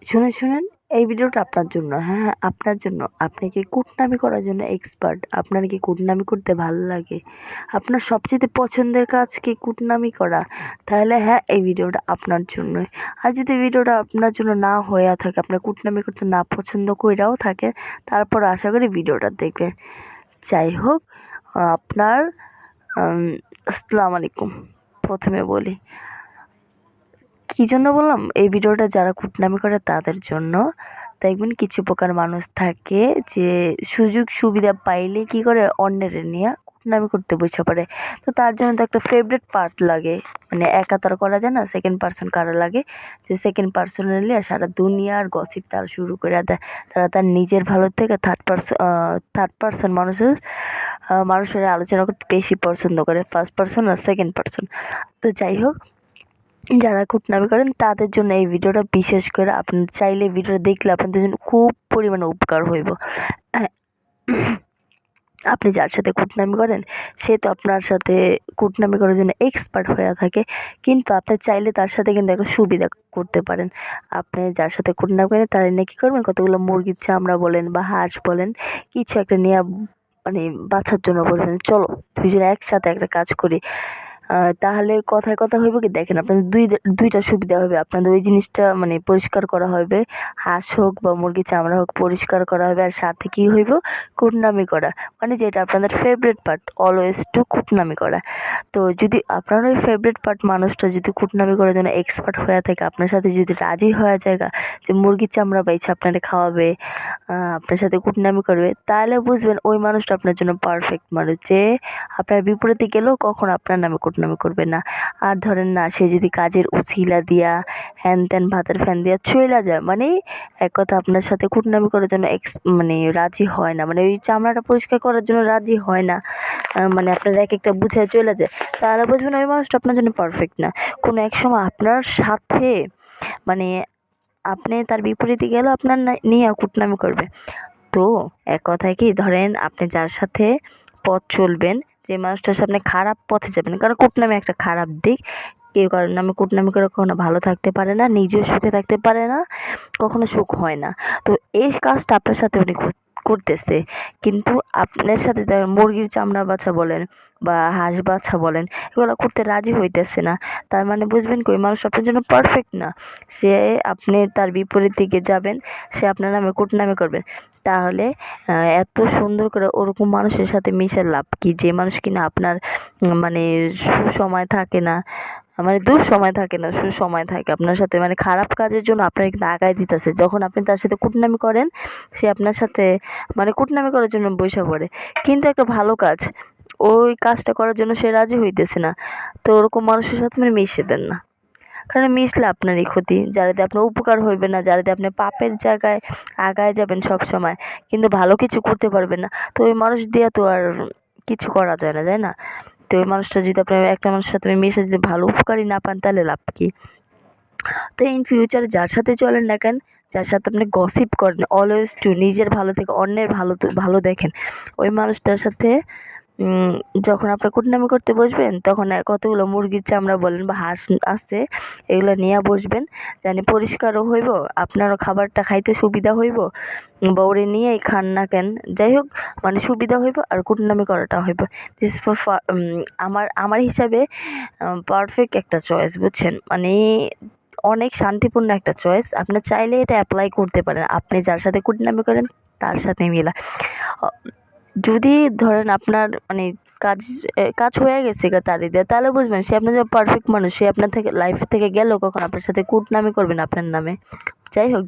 শুনেন, শুনেন, এই ভিডিওটা আপনার জন্য। হ্যাঁ, হ্যাঁ, আপনার জন্য। আপনি কি কুটনামি করার জন্য এক্সপার্ট? আপনার কি কুটনামি করতে ভালো লাগে? আপনার সবচাইতে পছন্দের কাজ কি কুটনামি করা? তাহলে হ্যাঁ, এই ভিডিওটা আপনার জন্যই। আর যদি ভিডিওটা আপনার জন্য না হইয়া থাকে, আপনার কুটনামি করতে না পছন্দ কইরাও থাকে, তারপর আশা করি ভিডিওটা দেখবেন। যাই হোক, আপনার আসসালামু আলাইকুম। প্রথমে বলি, কী জন্য বললাম এই ভিডিওটা, যারা কুটনামি করে তাদের জন্য। দেখবেন কিছু প্রকার মানুষ থাকে যে সুযোগ সুবিধা পাইলে কি করে অন্যের নিয়ে কুটনামি করতে বসে পড়ে। তো তার জন্য তো একটা ফেভারিট পার্ট লাগে, মানে একা তো আর করা যায় না, সেকেন্ড পার্সন কারো লাগে, যে সেকেন্ড পার্সনালি সারা দুনিয়ার গসিপ তার শুরু করে দেয়। তারা তার নিজের ভালো থেকে থার্ড পার্সন মানুষের আলোচনা করতে বেশি পছন্দ করে, ফার্স্ট পার্সন আর সেকেন্ড পার্সন। তো যাই হোক, যারা কুটনামি করেন তাদের জন্য এই ভিডিওটা বিশেষ করে। আপনি চাইলে ভিডিওটা দেখলে আপনাদের জন্য খুব পরিমাণে উপকার হইব। আপনি যার সাথে কুটনামি করেন সে তো আপনার সাথে কুটনামি করার জন্য এক্সপার্ট হয়ে থাকে, কিন্তু আপনি চাইলে তার সাথে কিন্তু একটা সুবিধা করতে পারেন। আপনি যার সাথে কুটনামি করেন তার নিয়ে কী করবেন, কতগুলো মুরগির চামড়া বলেন বা হাঁস বলেন, কিছু একটা নিয়ে মানে বাঁচার জন্য বলবেন, চলো দুইজনে একসাথে একটা কাজ করি। তাহলে কথায় কথা হইব কি, দেখেন আপনাদের দুইটা সুবিধা হবে। আপনাদের ওই জিনিসটা মানে পরিষ্কার করা হবে, হাঁস হোক বা মুরগির চামড়া হোক পরিষ্কার করা হবে, আর সাথে কি হইব, কুটনামি করা, মানে যেটা আপনাদের ফেভারিট পার্ট, অলওয়েজ টু কুটনামি করা। তো যদি আপনার ওই ফেভারিট পার্ট মানুষটা যদি কুটনামি করার জন্য এক্সপার্ট হয়ে থাকে, আপনার সাথে যদি রাজি হয়ে যায় যে মুরগির চামড়া পাইছে আপনারে খাওয়াবে, আপনার সাথে কুটনামি করবে, তাহলে বুঝবেন ওই মানুষটা আপনার জন্য পারফেক্ট মানুষ, যে আপনার বিপরীতে গেলেও কখনো আপনার নামে কুটনামি করবে না। আর ধরেন না, সে যদি কাজের উছিলা দিয়া হ্যান ত্যান ভাতের ফ্যান দিয়া চইলা যায়, মানে এক কথা আপনার সাথে কুটনামি করার জন্য মানে রাজি হয় না, মানে ওই চামড়াটা পরিষ্কার করার জন্য রাজি হয় না, মানে আপনার এক একটা বুঝায় চলে যায়, তাহলে বুঝবেন ওই মানুষটা আপনার জন্য পারফেক্ট না। কোনো এক সময় আপনার সাথে মানে আপনি তার বিপরীতে গেলেও আপনার নিয়ে কুটনামি করবে। তো এক কথায় কি, ধরেন আপনি যার সাথে পথ চলবেন, যে মানুষটার সামনে খারাপ পথে যাবেন, কারণ কুটনামি একটা খারাপ দিক। কেউ কারোর নামে কুটনামি করে কখনো ভালো থাকতে পারে না, নিজেও সুখে থাকতে পারে না, কখনো সুখ হয় না। তো এই কাজটা আপনার সাথে উনি করতেছে, কিন্তু আপনার সাথে মুরগির চামড়া বাছা বলেন বা হাঁস বাছা বলেন, এগুলো করতে রাজি হইতেছে না, তার মানে বুঝবেন কি ওই মানুষ আপনার জন্য পারফেক্ট না। সে আপনি তার বিপরীত দিকে যাবেন, সে আপনার নামে কুটনামি করবে, তাহলে এত সুন্দর করে ওরকম মানুষের সাথে মিশে লাভ কি, যে মানুষ কিনা আপনার মানে সুসময় থাকে না, মানে দুঃসময় থাকে না, সুসময় থাকে আপনার সাথে, মানে খারাপ কাজের জন্য আপনার কিন্তু আগায় দিতেছে। যখন আপনি তার সাথে কুটনামি করেন, সে আপনার সাথে মানে কুটনামি করার জন্য বইসা পড়ে, কিন্তু একটা ভালো কাজ, ওই কাজটা করার জন্য সে রাজি হইতেছে না। তো ওরকম মানুষের সাথে মানে মিশবেন না, কারণ মিশলে আপনারই ক্ষতি, যারাতে আপনার উপকার হইবে না, যারাতে আপনি পাপের জায়গায় আগায় যাবেন সব সময়, কিন্তু ভালো কিছু করতে পারবেন না। তো ওই মানুষ দিয়ে তো আর কিছু করা যায় না, যায় না। তো ওই মানুষটা যদি আপনার একটা মানুষের সাথে মিশে যদি ভালো উপকারই না পান, তাহলে লাভ কি? তো ইন ফিউচারে যার সাথে চলেন না কেন, যার সাথে আপনি গসিপ করেন, অলওয়েজ টু নিজের ভালো থেকে অন্যের ভালো দেখেন, ওই মানুষটার সাথে যখন আপনি কুটনামি করতে বসবেন, তখন কতগুলো মুরগির চামড়া বলেন বা হাঁস আছে, এগুলো নিয়ে বসবেন, জানি পরিষ্কারও হইব, আপনারও খাবারটা খাইতে সুবিধা হইব, বা ওরে নিয়েই খান না কেন, যাই হোক মানে সুবিধা হইব আর কুটনামি করাটা হইব। দিস ফর আমার হিসাবে পারফেক্ট একটা চয়েস, বুঝছেন, মানে অনেক শান্তিপূর্ণ একটা চয়েস। আপনি চাইলে এটা অ্যাপ্লাই করতে পারেন, আপনি যার সাথে কুটনামি করেন তার সাথে মিলা। যদি ধরেন আপনার মানে কাজ হয়ে গেছে তারই দিয়ে, তাহলে বুঝবেন সে আপনার জন্য পারফেক্ট মানুষ, সে আপনার থেকে লাইফ থেকে গেলেও কখন আপনার সাথে কুটনামি করবেন আপনার নামে। যাই হোক।